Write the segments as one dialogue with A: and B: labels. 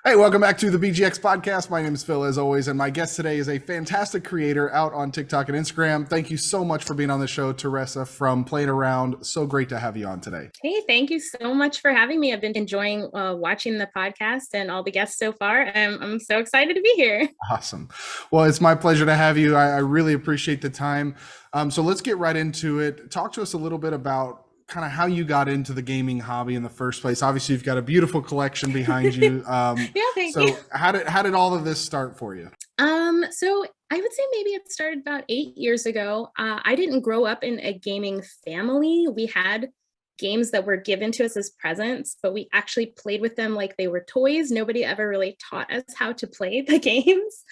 A: Hey, welcome back to the BGX podcast. My name is Phil, as always, and my guest today is a fantastic creator out on TikTok and Instagram. Thank you so much for being on the show, Teresa from Playin Around. So great to have you on today.
B: Hey, thank you so much for having me. I've been enjoying watching the podcast and all the guests so far. I'm so excited to be here.
A: Awesome. Well, it's my pleasure to have you. I really appreciate the time. So let's get right into it. Talk to us a little bit about kind of how you got into the gaming hobby in the first place. Obviously, you've got a beautiful collection behind you.
B: Yeah, thank
A: So
B: you.
A: how did all of this start for you?
B: So I would say maybe it started about 8 years ago. I didn't grow up in a gaming family. We had games that were given to us as presents, but we actually played with them like they were toys. Nobody ever really taught us how to play the games.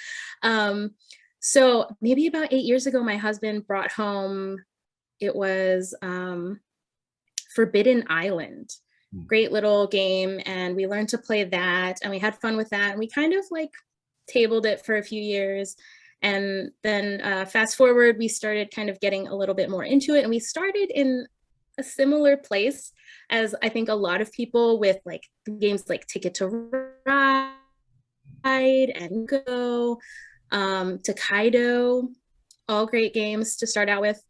B: So maybe about 8 years ago, my husband brought home, it was Forbidden Island. Great little game. And we learned to play that and we had fun with that. And we kind of like tabled it for a few years. And then fast forward, we started kind of getting a little bit more into it. And we started in a similar place as I think a lot of people with like games like Ticket to Ride and Go, Tokaido, all great games to start out with.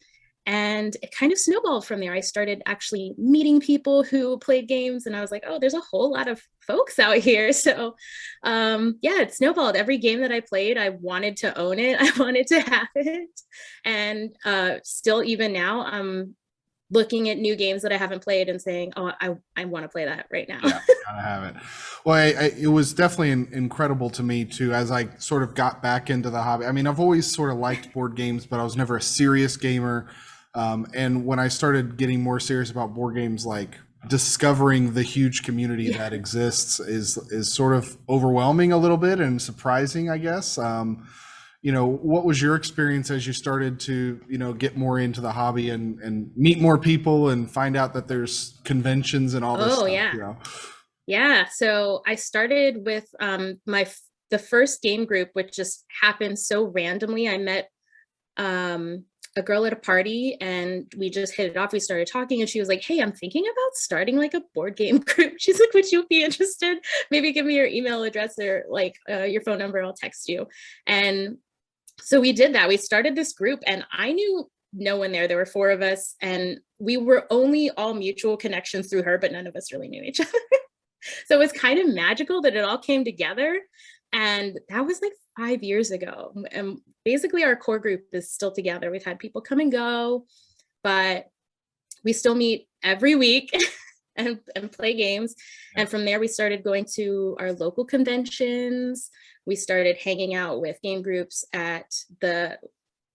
B: And it kind of snowballed from there. I started actually meeting people who played games, and I was like, oh, there's a whole lot of folks out here. So, yeah, it snowballed. Every game that I played, I wanted to own it. I wanted to have it. And still, even now, I'm looking at new games that I haven't played and saying, oh, I want to play that right now.
A: Yeah, gotta have it. Well, it was definitely incredible to me too, as I sort of got back into the hobby. I mean, I've always sort of liked board games, but I was never a serious gamer. And when I started getting more serious about board games, like discovering the huge community that exists is sort of overwhelming a little bit and surprising, I guess. What was your experience as you started to, get more into the hobby and meet more people and find out that there's conventions and all this
B: Oh,
A: stuff,
B: yeah. Yeah. So I started with the first game group, which just happened so randomly. I met a girl at a party and we just hit it off. We started talking and she was like, hey, I'm thinking about starting like a board game group. She's like, would you be interested? Maybe give me your email address or like your phone number. I'll text you. And so we did that. We started this group and I knew no one there. There were four of us and we were only all mutual connections through her, but none of us really knew each other. So it was kind of magical that it all came together. And that was like 5 years ago. And basically our core group is still together. We've had people come and go, but we still meet every week and play games.
A: Yeah.
B: And from there, we started going to our local conventions. We started hanging out with game groups at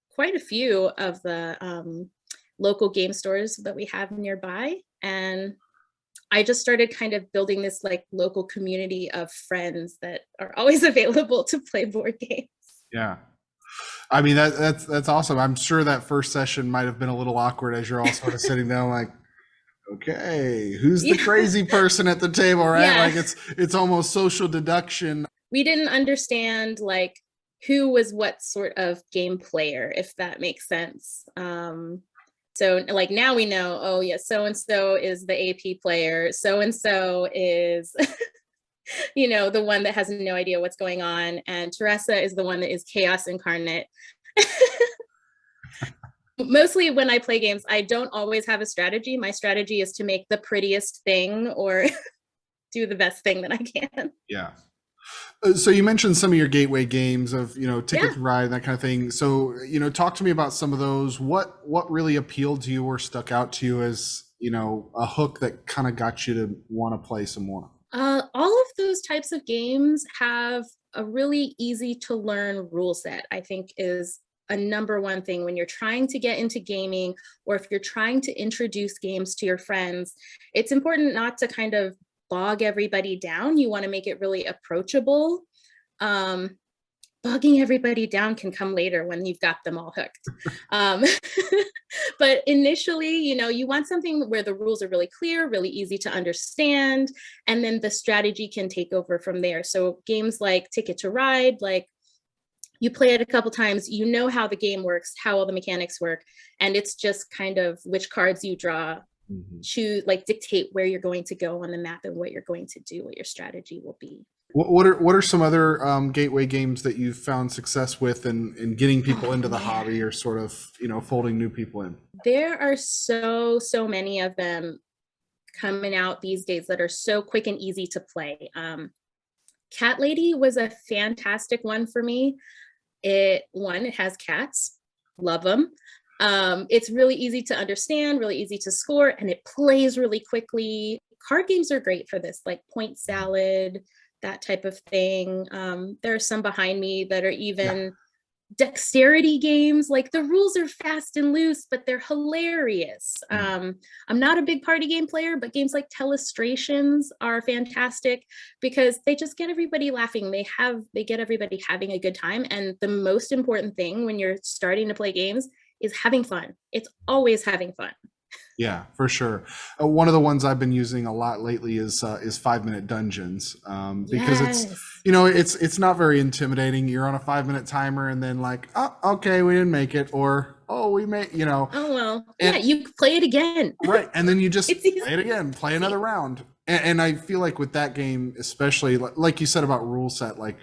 B: quite a few of the local game stores that we have nearby. And I just started kind of building this like local community of friends that are always available to play board games.
A: Yeah. I mean, that's awesome. I'm sure that first session might have been a little awkward as you're all sort of sitting down like, okay, who's the crazy person at the table, right?
B: Yeah.
A: Like it's almost social deduction.
B: We didn't understand like who was what sort of game player, if that makes sense. So like now we know, oh yeah, so-and-so is the AP player, so-and-so is, the one that has no idea what's going on. And Teresa is the one that is chaos incarnate. Mostly when I play games, I don't always have a strategy. My strategy is to make the prettiest thing or do the best thing that I can.
A: Yeah. So you mentioned some of your gateway games of, Ticket to Ride, that kind of thing. So, talk to me about some of those. What really appealed to you or stuck out to you as, a hook that kind of got you to want to play some more?
B: All of those types of games have a really easy to learn rule set, I think is a number one thing when you're trying to get into gaming, or if you're trying to introduce games to your friends. It's important not to kind of bog everybody down. You want to make it really approachable. Bogging everybody down can come later when you've got them all hooked. But initially, you want something where the rules are really clear, really easy to understand, and then the strategy can take over from there. So games like Ticket to Ride, like you play it a couple times, you know how the game works, how all the mechanics work, and it's just kind of which cards you draw choose, like dictate where you're going to go on the map and what you're going to do, what your strategy will be.
A: What are some other gateway games that you've found success with in getting people
B: Oh
A: into the
B: man,
A: hobby or sort of, folding new people in?
B: there are so many of them coming out these days that are so quick and easy to play. Cat Lady was a fantastic one for me. It has cats, love them. It's really easy to understand, really easy to score, and it plays really quickly. Card games are great for this, like Point Salad, that type of thing. There are some behind me that are
A: Yeah.
B: even dexterity games. Like the rules are fast and loose, but they're hilarious.
A: Mm.
B: I'm not a big party game player, but games like Telestrations are fantastic because they just get everybody laughing. They get everybody having a good time. And the most important thing when you're starting to play games is having fun. It's always having fun.
A: Yeah, for sure. One of the ones I've been using a lot lately is 5 minute dungeons, because
B: Yes.
A: it's not very intimidating. You're on a 5 minute timer, and then like, oh, okay, we didn't make it, or oh, we made,
B: Oh well. Yeah,
A: and
B: you play it again.
A: right, and then you just
B: It's easy.
A: play it again, play another round, and I feel like with that game, especially like you said about rule set, like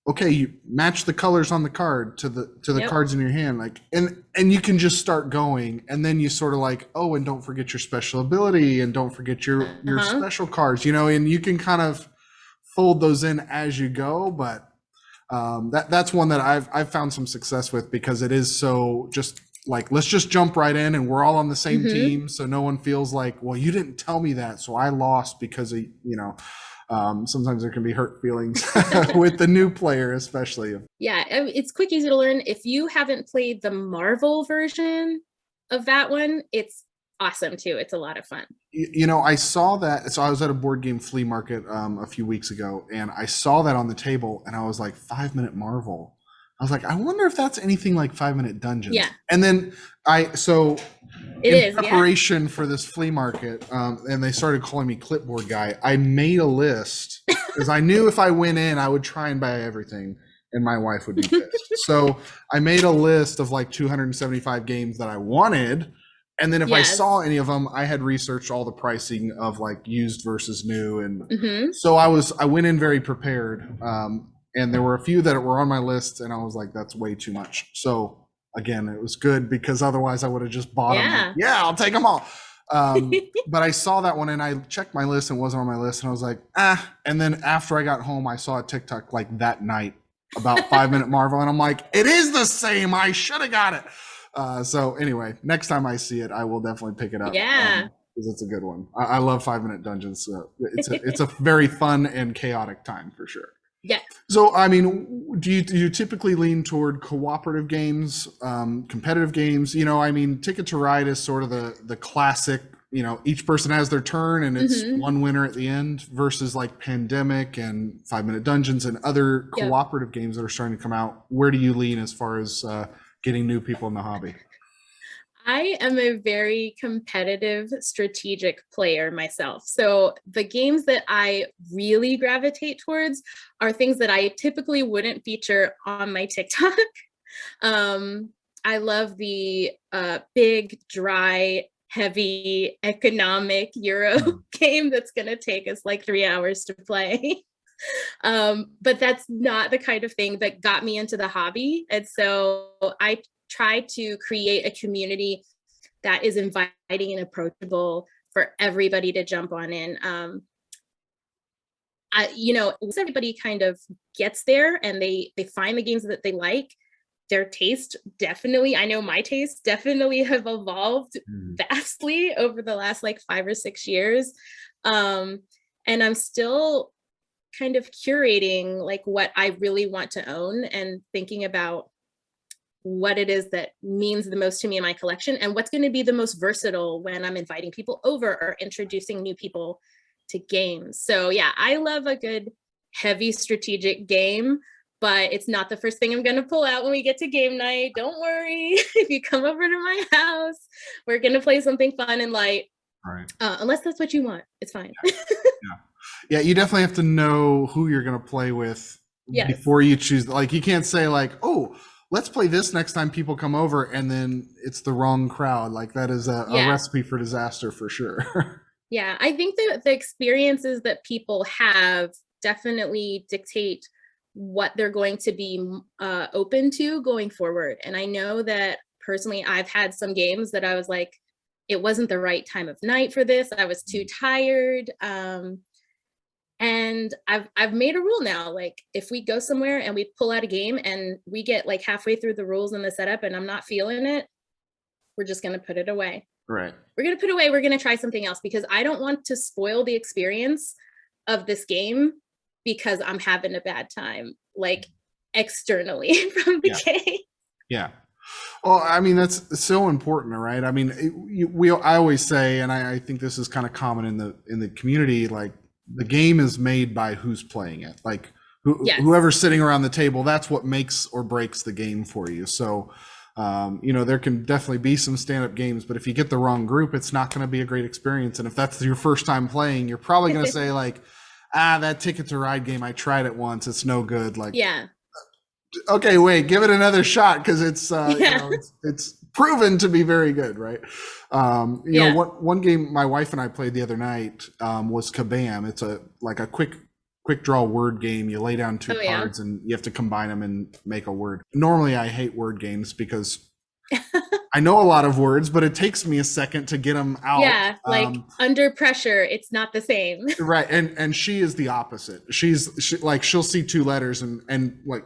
A: okay, you match the colors on the card to the
B: Yep.
A: cards in your hand, like, and you can just start going, and then you sort of like, oh, and don't forget your special ability, and don't forget your
B: Uh-huh.
A: special cards, and you can kind of fold those in as you go. But that's one that I've found some success with because it is so just like, let's just jump right in, and we're all on the same
B: Hmm.
A: team, so no one feels like, well, you didn't tell me that, so I lost because of, sometimes there can be hurt feelings with the new player, especially.
B: Yeah, it's quick, easy to learn. If you haven't played the Marvel version of that one, it's awesome too. It's a lot of fun.
A: I saw that. So I was at a board game flea market a few weeks ago, and I saw that on the table, and I was like, 5 minute Marvel. I was like, I wonder if that's anything like 5 minute dungeons.
B: Yeah,
A: And then so
B: it
A: in
B: is. Yeah.
A: preparation for this flea market, and they started calling me clipboard guy, I made a list because I knew if I went in, I would try and buy everything, and my wife would be pissed. So I made a list of like 275 games that I wanted. And then if I saw
B: Yes.
A: any of them, I had researched all the pricing of like used versus new. And
B: Hmm.
A: so I went in very prepared. And there were a few that were on my list, and I was like, that's way too much. So again, it was good because otherwise I would have just bought them. Like,
B: Yeah.
A: yeah, I'll take them all. But I saw that one, and I checked my list and it wasn't on my list, and I was like, ah. And then after I got home, I saw a TikTok like that night about 5 minute Marvel, and I'm like, it is the same. I should have got it. So anyway, next time I see it, I will definitely pick it up
B: Yeah.
A: because it's a good one. I love 5 minute dungeons. So it's a very fun and chaotic time for sure.
B: Yeah.
A: So, I mean, do you typically lean toward cooperative games, competitive games? I mean, Ticket to Ride is sort of the classic. Each person has their turn, and it's
B: Hmm.
A: one winner at the end. Versus like Pandemic and 5 minute dungeons and other
B: Yep.
A: cooperative games that are starting to come out. Where do you lean as far as getting new people in the hobby?
B: I am a very competitive, strategic player myself. So the games that I really gravitate towards are things that I typically wouldn't feature on my TikTok. I love the big, dry, heavy, economic Euro
A: Hmm.
B: game that's going to take us like 3 hours to play. But that's not the kind of thing that got me into the hobby. And so I try to create a community that is inviting and approachable for everybody to jump on in. Once everybody kind of gets there and they find the games that they like, their taste definitely, I know my taste definitely have evolved
A: Hmm.
B: vastly over the last like 5 or 6 years. Um, and I'm still kind of curating like what I really want to own and thinking about what it is that means the most to me in my collection and what's going to be the most versatile when I'm inviting people over or introducing new people to games. So yeah, I love a good heavy strategic game, but it's not the first thing I'm going to pull out when we get to game night. Don't worry. If you come over to my house, we're going to play something fun and light.
A: Right.
B: Unless that's what you want, it's fine.
A: Yeah. Yeah, you definitely have to know who you're going to play with
B: Yes.
A: before you choose. Like, you can't say like, "Oh, let's play this next time people come over," and then it's the wrong crowd. Like that is a
B: Yeah.
A: recipe for disaster for sure.
B: Yeah, I think that the experiences that people have definitely dictate what they're going to be open to going forward. And I know that personally, I've had some games that I was like, it wasn't the right time of night for this. I was too tired. And I've made a rule now, like if we go somewhere and we pull out a game and we get like halfway through the rules and the setup and I'm not feeling it, we're just going to put it away.
A: Right.
B: We're going to put it away. We're going to try something else because I don't want to spoil the experience of this game because I'm having a bad time, like externally from the game.
A: Yeah. Well, I mean, that's so important, right? I mean, I always say, and I think this is kind of common in the community, like the game is made by who's playing it. Like whoever's sitting around the table, that's what makes or breaks the game for you. So, there can definitely be some stand-up games, but if you get the wrong group, it's not going to be a great experience. And if that's your first time playing, you're probably going to say like, that Ticket to Ride game, I tried it once, it's no good. Like, okay, wait, give it another shot because it's it's proven to be very good, right? One game my wife and I played the other night was Kabam. It's a quick draw word game. You lay down two cards and you have to combine them and make a word. Normally, I hate word games because I know a lot of words, but it takes me a second to get them out.
B: Yeah, like under pressure, it's not the same.
A: Right, and she is the opposite. She'll see two letters and like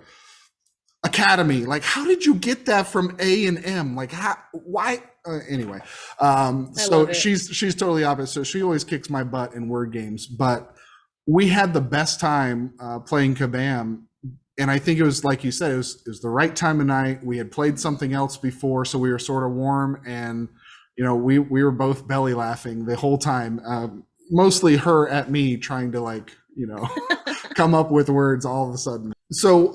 A: Academy. Like, how did you get that from A and M? Like, why? Anyway, so she's totally opposite. So she always kicks my butt in word games. But we had the best time playing Kabam. And I think it was, like you said, it was the right time of night. We had played something else before, so we were sort of warm. And, we were both belly laughing the whole time. Mostly her at me trying to come up with words all of a sudden. So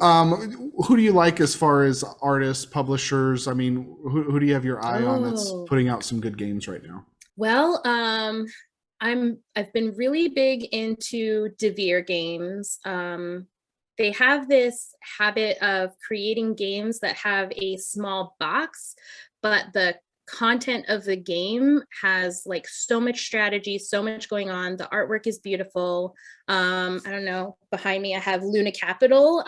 A: who do you like as far as artists, publishers? I mean, who do you have your eye on that's putting out some good games right now?
B: Well, I've been really big into Devere Games. They have this habit of creating games that have a small box, but the content of the game has like so much strategy, so much going on. The artwork is beautiful. I don't know, behind me I have Luna Capital.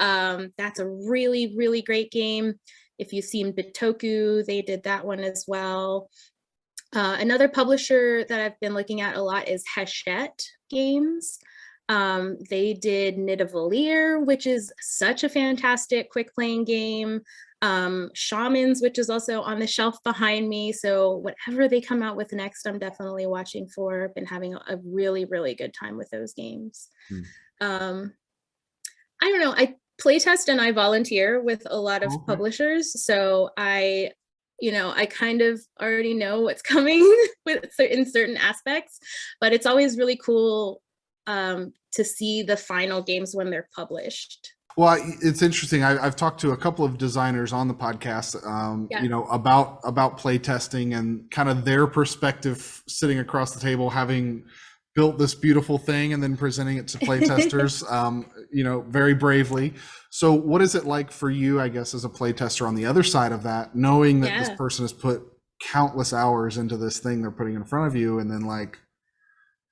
B: That's a really, really great game. If you've seen Bitoku, they did that one as well. Another publisher that I've been looking at a lot is Hachette Games. They did Nidavellir, which is such a fantastic quick playing game. Shamans, which is also on the shelf behind me. So whatever they come out with next, I'm definitely watching for. I've been having a really, really good time with those games. I don't know. I playtest and I volunteer with a lot of publishers. So I kind of already know what's coming in certain aspects, but it's always really cool to see the final games when they're published.
A: Well, it's interesting. I've talked to a couple of designers on the podcast, about playtesting and kind of their perspective sitting across the table, having built this beautiful thing and then presenting it to playtesters, very bravely. So what is it like for you, I guess, as a playtester on the other side of that, knowing that this person has put countless hours into this thing they're putting in front of you, and then like,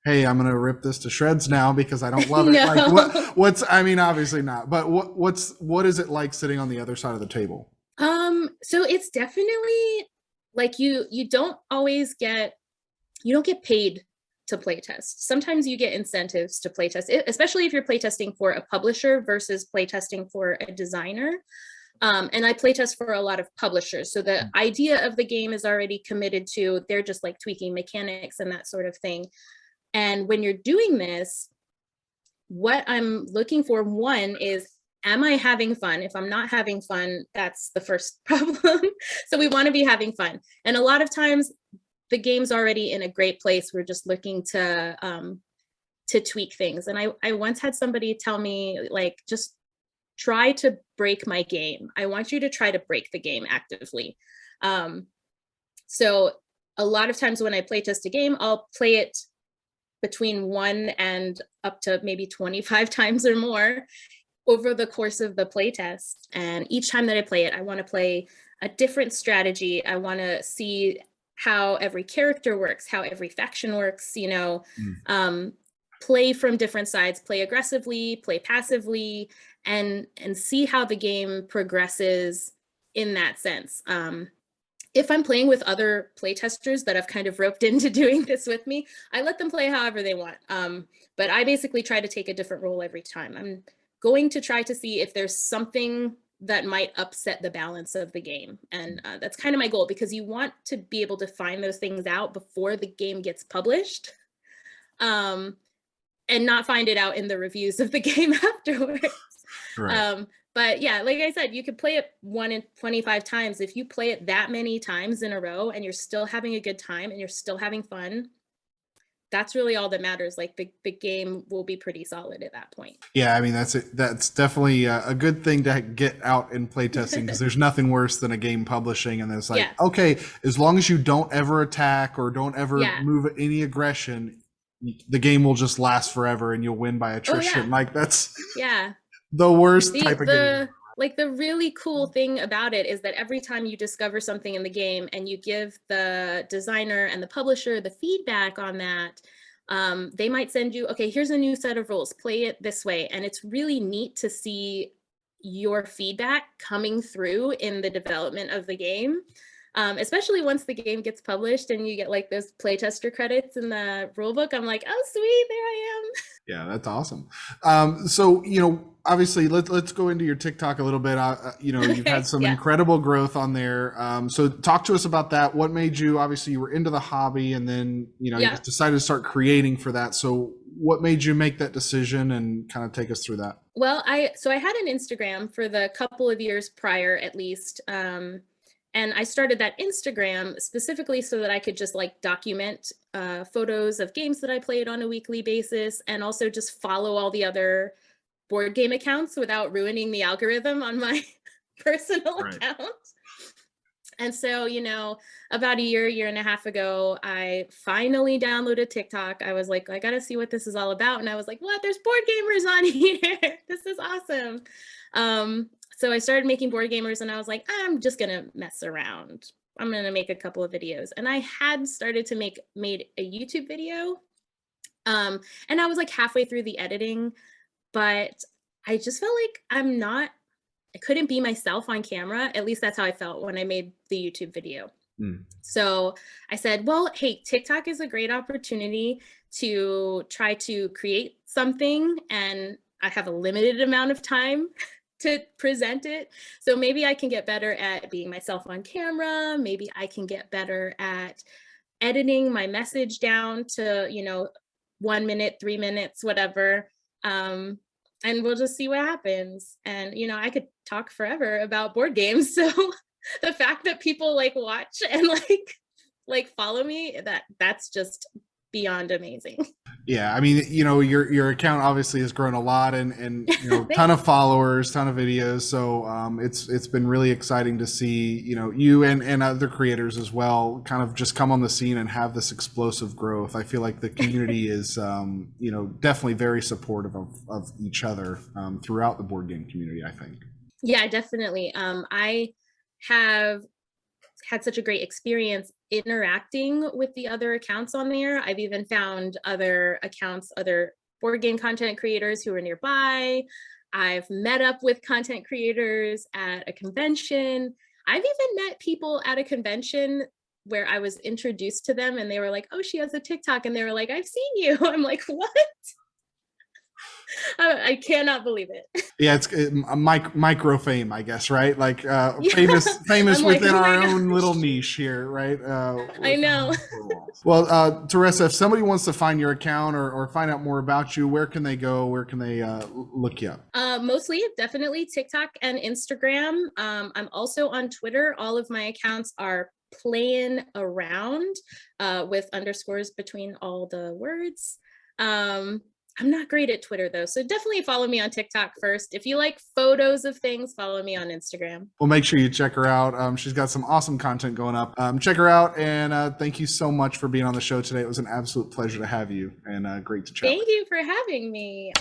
A: hey, I'm going to rip this to shreds now because I don't love it. Like I mean, obviously not, but what is it like sitting on the other side of the table?
B: So it's definitely like you don't get paid to playtest. Sometimes you get incentives to playtest, especially if you're playtesting for a publisher versus playtesting for a designer. And I playtest for a lot of publishers. So the idea of the game is already committed to, they're just like tweaking mechanics and that sort of thing. And when you're doing this, what I'm looking for, one, is, am I having fun? If I'm not having fun, that's the first problem. So we want to be having fun. And a lot of times the game's already in a great place. We're just looking to tweak things. And I once had somebody tell me, like, just try to break my game. I want you to try to break the game actively. So a lot of times when I playtest a game, I'll play it between 1 and up to maybe 25 times or more over the course of the playtest. And each time that I play it, I want to play a different strategy. I want to see how every character works, how every faction works, play from different sides, play aggressively, play passively, and see how the game progresses in that sense. If I'm playing with other playtesters that I've kind of roped into doing this with me, I let them play however they want. But I basically try to take a different role every time. I'm going to try to see if there's something that might upset the balance of the game. And that's kind of my goal, because you want to be able to find those things out before the game gets published. And not find it out in the reviews of the game afterwards.
A: Right.
B: But yeah, like I said, you could play it 1 in 25 times. If you play it that many times in a row and you're still having a good time and you're still having fun, that's really all that matters. Like the game will be pretty solid at that point.
A: Yeah, I mean that's definitely a good thing to get out in playtesting, because there's nothing worse than a game publishing and it's like,
B: Yeah.
A: okay, as long as you don't ever attack or don't ever
B: Yeah.
A: move any aggression, the game will just last forever and you'll win by attrition.
B: Oh, yeah.
A: Like that's
B: Yeah.
A: the worst type of game.
B: Like the really cool thing about it is that every time you discover something in the game and you give the designer and the publisher the feedback on that, they might send you, okay, here's a new set of rules, play it this way. And it's really neat to see your feedback coming through in the development of the game. Especially once the game gets published and you get like those playtester credits in the rulebook. I'm like, oh, sweet, there I am.
A: Yeah, that's awesome. So, obviously, let's go into your TikTok a little bit. You've had some incredible growth on there. So talk to us about that. What made you, obviously, you were into the hobby and then, you just decided to start creating for that. So what made you make that decision, and kind of take us through that?
B: Well, I had an Instagram for the couple of years prior, at least. And I started that Instagram specifically so that I could just like document photos of games that I played on a weekly basis, and also just follow all the other board game accounts without ruining the algorithm on my personal account. And so, about a year and a half ago, I finally downloaded TikTok. I was like, I got to see what this is all about. And I was like, what? There's board gamers on here. This is awesome. So I started making board gamers and I was like, I'm just going to mess around. I'm going to make a couple of videos. And I had started to made a YouTube video. And I was like halfway through the editing, but I just felt like I couldn't be myself on camera. At least that's how I felt when I made the YouTube video. So I said, well, hey, TikTok is a great opportunity to try to create something, and I have a limited amount of time to present it. So maybe I can get better at being myself on camera. Maybe I can get better at editing my message down to, 1 minute, 3 minutes, whatever. And we'll just see what happens. And, I could talk forever about board games. So the fact that people like watch and like follow me, that's just beyond amazing.
A: Yeah, I mean, your account obviously has grown a lot, and ton of followers, ton of videos. So it's been really exciting to see you and other creators as well kind of just come on the scene and have this explosive growth. I feel like the community is definitely very supportive of each other throughout the board game community, I think.
B: Yeah, definitely. I have had such a great experience interacting with the other accounts on there. I've even found other accounts, other board game content creators who are nearby. I've met up with content creators at a convention. I've even met people at a convention where I was introduced to them and they were like, oh, she has a TikTok. And they were like, I've seen you. I'm like, what? I cannot believe it.
A: Yeah, it's micro fame, I guess, right? Like famous within our own little niche here, right?
B: I know.
A: Well, Teresa, if somebody wants to find your account or find out more about you, where can they go? Where can they look you up?
B: Mostly, definitely TikTok and Instagram. I'm also on Twitter. All of my accounts are Playin around with underscores between all the words. I'm not great at Twitter though, so definitely follow me on TikTok first. If you like photos of things, follow me on Instagram.
A: Well, make sure you check her out. She's got some awesome content going up. Check her out, and thank you so much for being on the show today. It was an absolute pleasure to have you, and great to chat.
B: Thank you for having me.